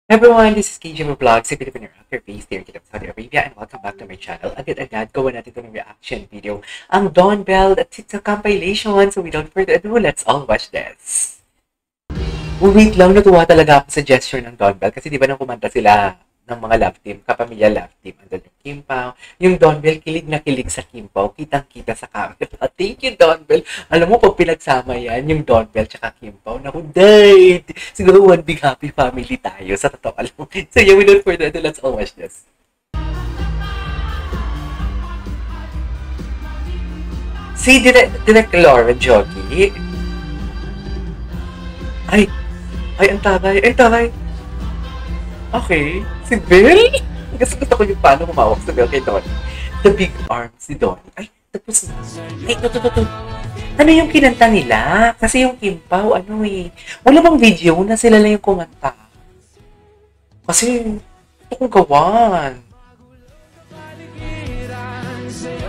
Everyone, this is KJ Vlog, si Filipino actor based here in Saudi Arabia, and welcome back to my channel. Agad-agad, gawa natin ito ng reaction video. Ang Dawn Bell, it's a compilation, so without further ado, let's all watch this. Wait lang, natuwa talaga ako sa gesture ng Dawn Bell kasi di ba nang kumanta sila ng mga love team, kapamilya love team. Andun yung Kim Pao. Yung Dawn Bell, kilig na kilig sa Kim Pao. Kitang-kita sa camera. Thank you, Dawn Bell. Alam mo, pag pinagsama yan, yung Dawn Bell tsaka Kim Pao, naku, date! Siguro one big happy family tayo. Sa totoo, alam mo. So yeah, without further ado, let's all watch this. Si Direk Laura Jogi. Ay, ang taray. Ay, taray. Okay. Si Belle? Gusto ko yung paano humawak sa Belle kay Donnie. The Big Arm si Donnie. Ay, tapos, ay, ito. Ano yung kinanta nila? Kasi yung Kim Pao, ano eh. Wala bang video na sila lang yung kumanta? Kasi, ito kong gawan.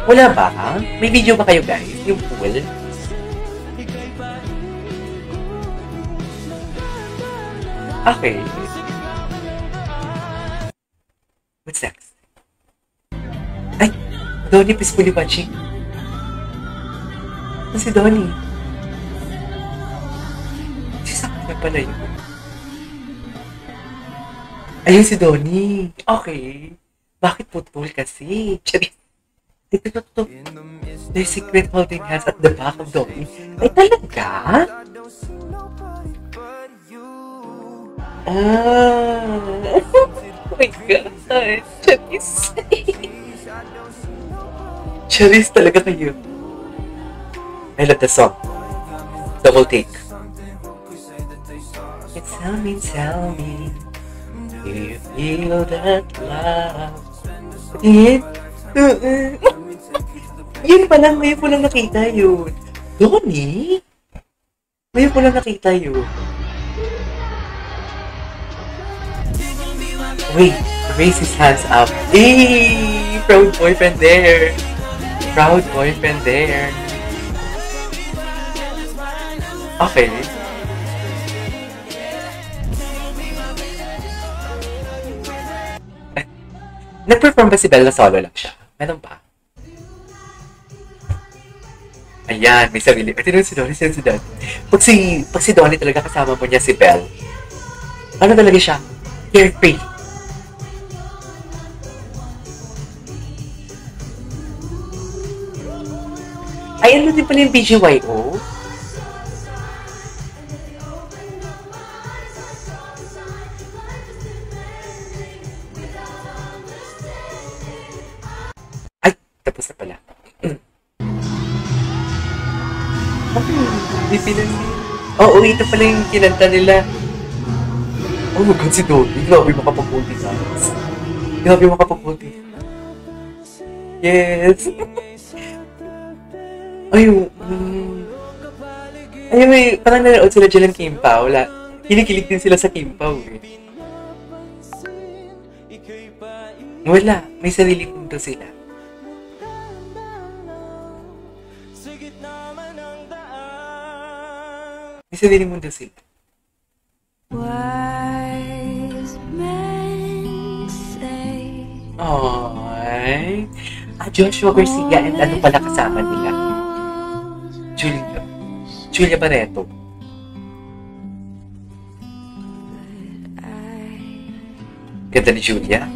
Wala ba? May video ba kayo guys? Yung pool? Okay. What's next? Ay! Donnie peacefully watching. Ano si Donnie? Si Sakura pala yun. Ayun si Donnie. Okay. Bakit putol kasi? Charis. Ito. There's secret holding hands at the back of Donnie. Ay talaga? Oh my God. Charis. Charis talaga kayo. I love the song. Double take. Tell me. Do you feel that love? Yun pa lang. Ngayon ko lang nakita yun. Donnie? Ngayon ko lang nakita yun. Wait, raise his hands up. Hey! Proud boyfriend there. Okay. Nag-perform ba si Belle na solo lang siya? Meron ba? Ayan, may sarili. Ito si Donnie. Pag si Donnie talaga kasama mo niya si Belle, ano talaga siya? Carefree. Ay, ano din pala yung BGYO? Ay, tapos na pala. Hindi pinansin. Oo, ito pala yung kinanta nila. Oh my God, si Donnie. Grabe makapag-multitask. Yes. Ayun, may parang nanood sila dyan ng Kim Pao. Kinikilig din sila sa Kim Pao eh. Wala, may sarili mundo sila. May sarili mundo sila. Wise men say. Ay. Joshua Garcia and ano pala kasama nila? Julia Barreto. Ganda ni Julia.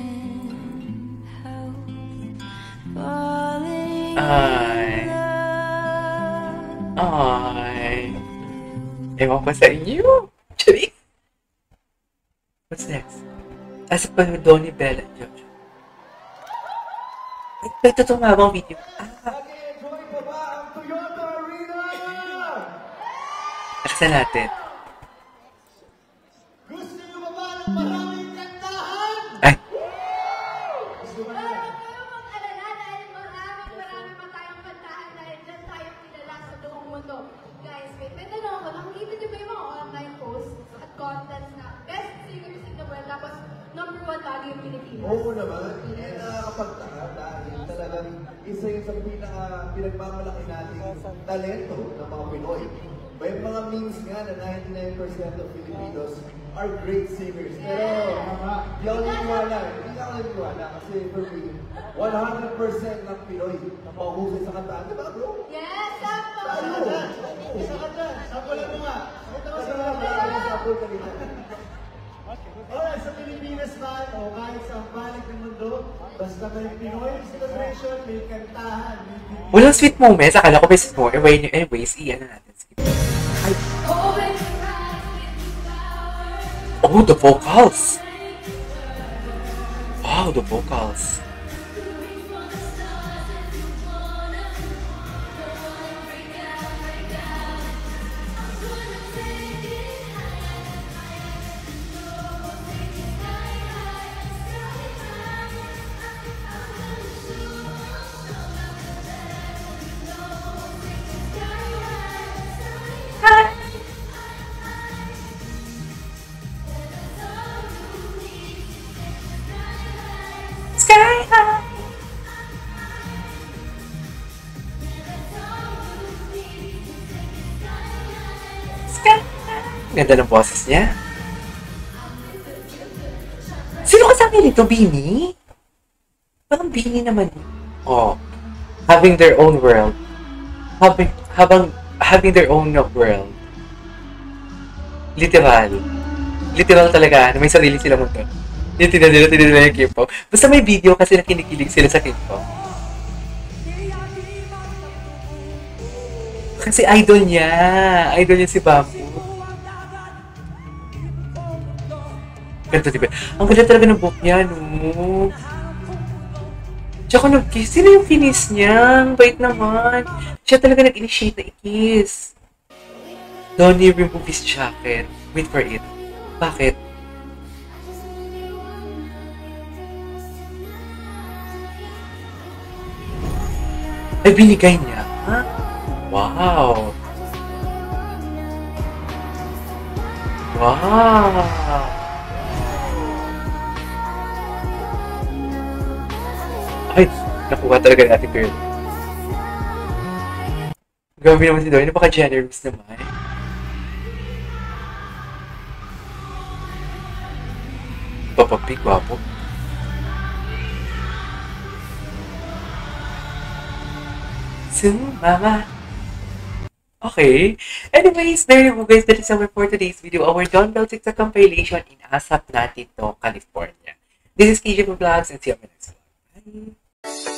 Ay. Ewan ko sa inyo. Charis. What's next? Asa pa yung Donnie Bell at Joshua. Ito tumabang video. Aksa natin. Gusto nyo ba ng maraming kantahan? Ay! Gusto ba na? Huwag mag-alala dahil marami pa tayong kantahan dahil dyan tayo kilala sa buong mundo. Guys, may tanong ako. Nakikita niyo ba yung mga online posts at contents na best singer music in the world tapos #1 lagi yung Pilipinas? Oo naman. Nakakapagtaka dahil talagang isa yun sa pinagmamalaki nating talento ng mga Pinoy. May mga memes nga na 99% of Filipinos are great singers. Pero, di ako naniniwala. Hindi ako naniniwala kasi for me, 100% ng Pinoy na mahusay sa kantaan. Diba, bro? Yes, sakto! Isa ka dyan. Sampulan mo nga. Kasi nga, marami sa sample kanina. Alright, sa Pilipinas man o kahit sa balik ng mundo, basta may Pinoy celebration, may kantahan, may video. Walang sweet moments. Akala ko may sweet moments. Anyways, iyan na natin. Skip. Ay. Oh, the vocals! Wow, the vocals. Sky high. Sky high. Ganda ng boses niya. Sino kasama nito? Beanie? Parang Beanie naman. Oh. Having their own world. Having their own world. Literal. Literal talaga. Na may sarili sila mundo. Yung tinadala yung K-pop. Basta may video kasi na kinikilig sila sa K-pop. Kasi idol niya. Idol niya si Bamboo. Ganito, diba? Ang ganda talaga ng book niya, no? Tsaka nag-kiss. Sino yung kinis niya? Ang bait naman. Siya talaga nag-initiate na i-kiss. Donnie remove his jacket. Wait for it. Bakit? Ay, binigay niya. Ha? Wow. Wow. Ay, nakuha talaga natin girl. Grabe naman si Doy. Napaka-generous naman. Papapig, wapo. Mama. Okay. Anyways, there you go guys. That is our for today's video. Our Don Bell TikTok compilation in ASAP natin to California. This is KJ Vlogs and see you on my next vlog. Bye!